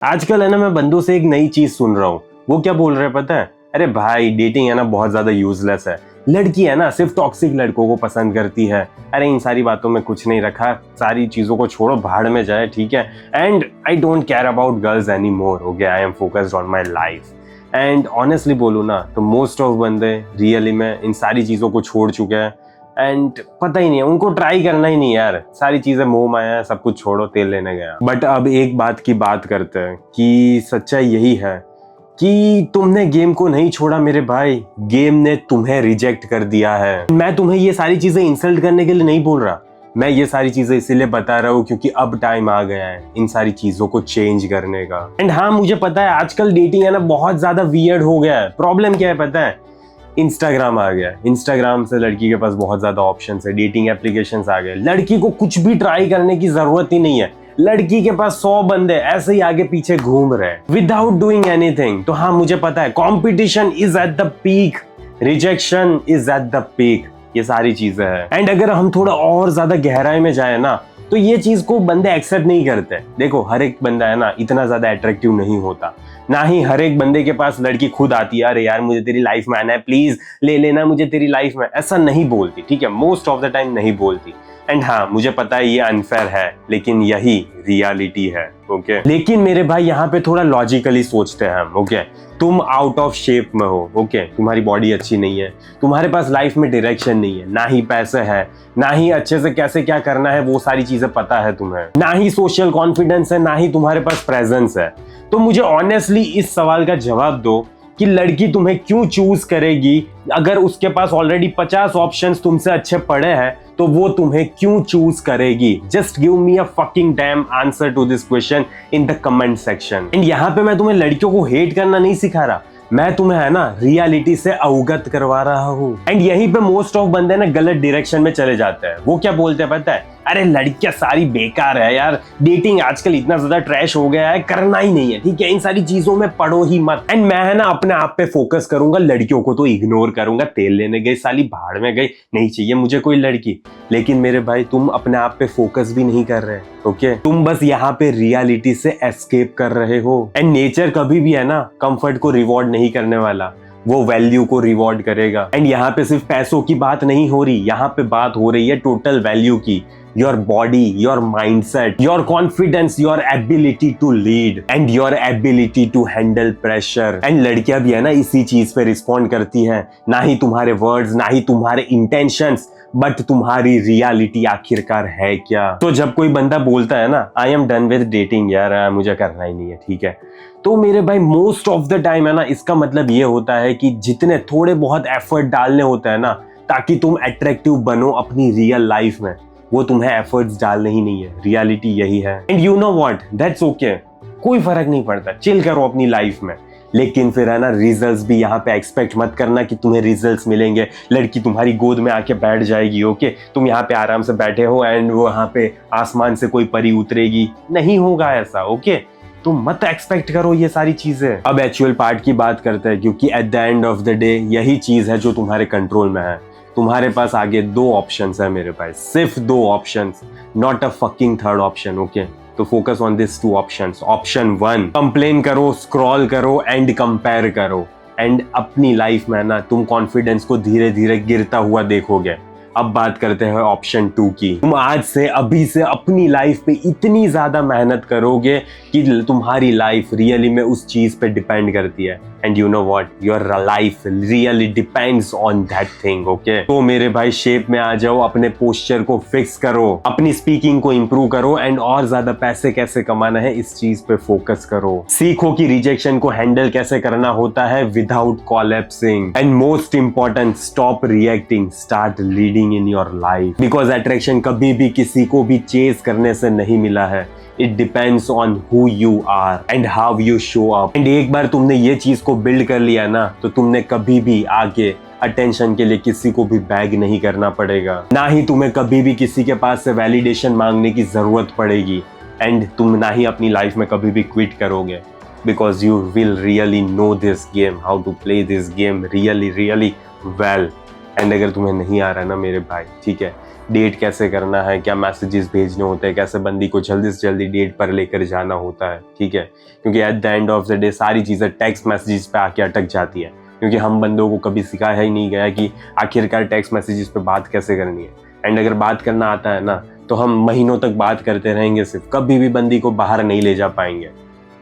आजकल है ना, मैं बंदों से एक नई चीज सुन रहा हूँ। वो क्या बोल रहे हैं पता है? अरे भाई, डेटिंग है ना बहुत ज्यादा यूजलेस है। लड़की है ना सिर्फ टॉक्सिक लड़कों को पसंद करती है। अरे इन सारी बातों में कुछ नहीं रखा, सारी चीजों को छोड़ो, भाड़ में जाए, ठीक है। And I don't care about girls any more, okay. I am focused on my life. And honestly बोलूँ ना तो मोस्ट ऑफ बंदे रियली में इन सारी चीजों को छोड़ चुके हैं। एंड पता ही नहीं है उनको, ट्राई करना ही नहीं यार, सारी चीजें मोह माया है, सब कुछ छोड़ो, तेल लेने गया। बट अब एक बात की बात करते हैं कि सच्चाई यही है कि तुमने गेम को नहीं छोड़ा मेरे भाई, गेम ने तुम्हें रिजेक्ट कर दिया है। मैं तुम्हें ये सारी चीजें इंसल्ट करने के लिए नहीं बोल रहा, मैं ये सारी चीजें इसीलिए बता रहा हूँ क्योंकि अब टाइम आ गया है इन सारी चीजों को चेंज करने का। एंड हाँ, मुझे पता है आजकल डेटिंग है ना बहुत ज्यादा वियर्ड हो गया है। प्रॉब्लम क्या है पता है? इंस्टाग्राम आ गया। इंस्टाग्राम से लड़की के पास बहुत ज्यादा ऑप्शंस है, डेटिंग एप्लीकेशंस आ गए। लड़की को कुछ भी ट्राई करने की जरूरत ही नहीं है। लड़की के पास 100 बंदे ऐसे ही आगे पीछे घूम रहे हैं विदाउट डूइंग एनीथिंग। तो हाँ, मुझे पता है competition is at the peak, rejection is at the peak, ये सारी चीजें हैं। एंड अगर हम थोड़ा और ज्यादा गहराई में जाए ना तो ये चीज को बंदे एक्सेप्ट नहीं करते। देखो, हर एक बंदा है ना इतना ज्यादा अट्रैक्टिव नहीं होता, ना ही हर एक बंदे के पास लड़की खुद आती है, अरे यार मुझे तेरी लाइफ में आना है, प्लीज ले लेना मुझे तेरी लाइफ में, ऐसा नहीं बोलती, ठीक है। मोस्ट ऑफ द टाइम नहीं बोलती। एंड हाँ, मुझे पता है ये अनफेयर है, लेकिन यही रियलिटी है, ओके। लेकिन मेरे भाई यहाँ पे थोड़ा लॉजिकली सोचते हैं हम, ओके। तुम आउट ऑफ शेप में हो, ओके, तुम्हारी बॉडी अच्छी नहीं है, तुम्हारे पास लाइफ में डायरेक्शन नहीं है, ना ही पैसे है, ना ही अच्छे से कैसे क्या करना है वो सारी चीजें पता है तुम्हें, ना ही सोशल कॉन्फिडेंस है, ना ही तुम्हारे पास प्रेजेंस है। तो मुझे ऑनेस्टली इस सवाल का जवाब दो कि लड़की तुम्हें क्यों चूज करेगी? अगर उसके पास ऑलरेडी 50 ऑप्शंस तुमसे अच्छे पड़े हैं तो वो तुम्हें क्यों चूज करेगी? Just give me a fucking damn answer to this question in the comment section. And यहाँ पे मैं तुम्हें लड़कियों को हेट करना नहीं सिखा रहा, मैं तुम्हें है ना रियलिटी से अवगत करवा रहा हूँ। एंड यहीं पे मोस्ट ऑफ बंदे ना गलत डायरेक्शन में चले जाते हैं। वो क्या बोलते हैं पता है? अरे लड़कियां सारी बेकार है यार, डेटिंग आजकल इतना ज्यादा ट्रैश हो गया है, करना ही नहीं है, ठीक है, इन सारी चीजों में पड़ो ही मत। एंड मैं है ना अपने आप पे फोकस करूंगा, लड़कियों को तो इग्नोर करूंगा, तेल लेने गई साली, भाड़ में गई, नहीं चाहिए मुझे कोई लड़की। लेकिन मेरे भाई, तुम अपने आप पे फोकस भी नहीं कर रहे, ओके। तुम बस यहाँ पे रियलिटी से एस्केप कर रहे हो। एंड नेचर कभी भी है ना कंफर्ट को रिवॉर्ड नहीं करने वाला, वो वैल्यू को रिवॉर्ड करेगा। एंड यहाँ पे सिर्फ पैसों की बात नहीं हो रही, यहाँ पे बात हो रही है टोटल वैल्यू की। Your body, your mindset, your confidence, your ability to lead and your ability to handle pressure. And लड़कियां भी है ना इसी चीज पे रिस्पॉन्ड करती हैं, ना ही तुम्हारे वर्ड्स, ना ही तुम्हारे इंटेंशंस, बट तुम्हारी रियलिटी आखिरकार है क्या। तो जब कोई बंदा बोलता है ना I am done with dating, यार मुझे करना ही नहीं है, ठीक है, तो मेरे भाई मोस्ट ऑफ द टाइम है ना इसका मतलब ये होता है कि जितने थोड़े बहुत एफर्ट डालने होते हैं ना ताकि तुम अट्रैक्टिव बनो अपनी रियल लाइफ में, वो तुम्हें एफर्ट्स डालने ही नहीं है। रियलिटी यही है। And you know what, that's okay, कोई फर्क नहीं पड़ता, चिल करो अपनी लाइफ में। लेकिन फिर है ना रिजल्ट्स भी यहाँ पे एक्सपेक्ट मत करना कि तुम्हें रिजल्ट्स मिलेंगे, लड़की तुम्हारी गोद में आके बैठ जाएगी, ओके, तुम यहाँ पे आराम से बैठे हो एंड वो यहाँ पे आसमान से कोई परी उतरेगी, नहीं होगा ऐसा, ओके। तुम मत एक्सपेक्ट करो ये सारी चीजें। अब एक्चुअल पार्ट की बात करते हैं, क्योंकि at the end of the day यही चीज है जो तुम्हारे कंट्रोल में है। तुम्हारे पास आगे 2 ऑप्शंस है मेरे भाई, सिर्फ 2 options, not a fucking third option, okay. तो focus on this 2 options. Option 1, complain करो, स्क्रॉल करो एंड कंपेयर करो। एंड अपनी लाइफ में ना तुम कॉन्फिडेंस को धीरे धीरे गिरता हुआ देखोगे। अब बात करते हैं ऑप्शन 2 की। तुम आज से, अभी से अपनी लाइफ पे इतनी ज्यादा मेहनत करोगे कि तुम्हारी लाइफ रियली में उस चीज पे डिपेंड करती है। And you know what, your life really depends on that thing, okay. तो मेरे भाई शेप में आ जाओ, अपने पोस्चर को फिक्स करो, अपनी स्पीकिंग को इंप्रूव करो एंड और ज्यादा पैसे कैसे कमाना है इस चीज पे फोकस करो। सीखो कि रिजेक्शन को हैंडल कैसे करना होता है without collapsing. And most important, stop reacting, start leading in your life. Because attraction कभी भी किसी को भी चेस करने से नहीं मिला है, it depends on who you are and how you show up. And एक बार तुमने ये चीज को बिल्ड कर लिया ना तो तुमने कभी भी आगे अटेंशन के लिए किसी को भी बैग नहीं करना पड़ेगा, ना ही तुम्हें कभी भी किसी के पास से वैलिडेशन मांगने की जरूरत पड़ेगी। एंड तुम ना ही अपनी लाइफ में कभी भी क्विट करोगे, because you will really know this game, how to play this game really really well. And अगर तुम्हें नहीं आ रहा ना मेरे भाई, ठीक है, डेट कैसे करना है, क्या मैसेजेस भेजने होते हैं, कैसे बंदी को जल्दी से जल्दी डेट पर लेकर जाना होता है, ठीक है। क्योंकि at the end of the day सारी चीज़ें टेक्स्ट मैसेजेस पे आके अटक जाती है, क्योंकि हम बंदों को कभी सिखाया ही नहीं गया कि आखिरकार टेक्स्ट मैसेजेस पे बात कैसे करनी है। एंड अगर बात करना आता है ना, तो हम महीनों तक बात करते रहेंगे, सिर्फ कभी भी बंदी को बाहर नहीं ले जा पाएंगे।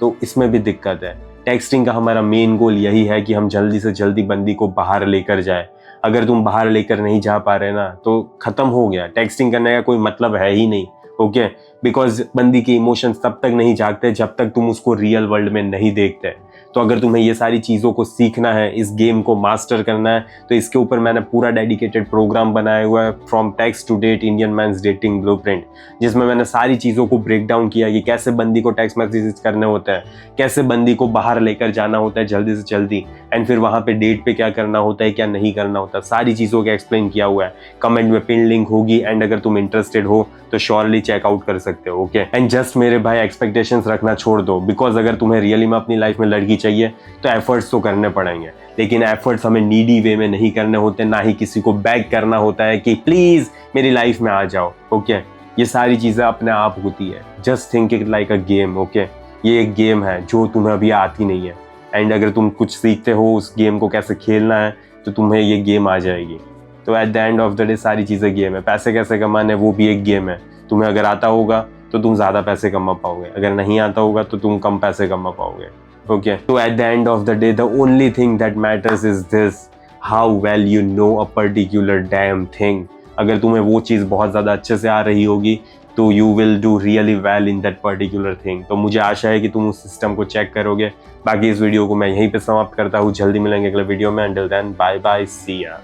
तो इसमें भी दिक्कत है। टेक्सटिंग का हमारा मेन गोल यही है कि हम जल्दी से जल्दी बंदी को बाहर लेकर जाए। अगर तुम बाहर लेकर नहीं जा पा रहे ना, तो खत्म हो गया, टेक्सटिंग करने का कोई मतलब है ही नहीं। ओके, बिकॉज बंदी के इमोशंस तब तक नहीं जागते जब तक तुम उसको रियल वर्ल्ड में नहीं देखते। तो अगर तुम्हें ये सारी चीज़ों को सीखना है, इस गेम को मास्टर करना है, तो इसके ऊपर मैंने पूरा डेडिकेटेड प्रोग्राम बनाया हुआ है, from text to date Indian men's dating blueprint, जिसमें मैंने सारी चीज़ों को ब्रेक डाउन किया कि कैसे बंदी को टेक्स्ट मैसेजेस करने होते हैं, कैसे बंदी को बाहर लेकर जाना होता है जल्दी से जल्दी, एंड फिर वहाँ पे डेट पे क्या करना होता है, क्या नहीं करना होता, सारी चीज़ों का एक्सप्लेन किया हुआ है। कमेंट में पिन लिंक होगी, एंड अगर तुम इंटरेस्टेड हो तो श्योरली चेकआउट कर सकते हो। ओके, एंड जस्ट मेरे भाई एक्सपेक्टेशंस रखना छोड़ दो, बिकॉज अगर तुम्हें रियली में अपनी लाइफ में लड़की चाहिए तो एफर्ट्स तो करने पड़ेंगे, लेकिन एफर्ट्स हमें नीडी वे में नहीं करने होते, ना ही किसी को बैक करना होता है कि प्लीज मेरी लाइफ में आ जाओ। ओके, ये सारी चीजें अपने आप होती है। Just think it like a game. Okay, ये एक गेम है जो तुम्हें अभी आती नहीं है, एंड अगर तुम कुछ सीखते हो उस गेम को कैसे खेलना है, तो तुम्हें ये गेम आ जाएगी। तो at the end of the day सारी चीजें गेम है। पैसे कैसे कमाने, वो भी एक गेम है। तुम्हें अगर आता होगा तो तुम ज्यादा पैसे कमा पाओगे, अगर नहीं आता होगा तो तुम कम पैसे कमा पाओगे। ओके, तो at the end of the day the only thing that matters is this, how well you know a particular damn thing. अगर तुम्हें वो चीज़ बहुत ज़्यादा अच्छे से आ रही होगी तो you will do really well in that particular thing. तो मुझे आशा है कि तुम उस सिस्टम को चेक करोगे। बाकी इस वीडियो को मैं यहीं पे समाप्त करता हूँ, जल्दी मिलेंगे अगले वीडियो में। अंटिल देन बाय बाय, सी या।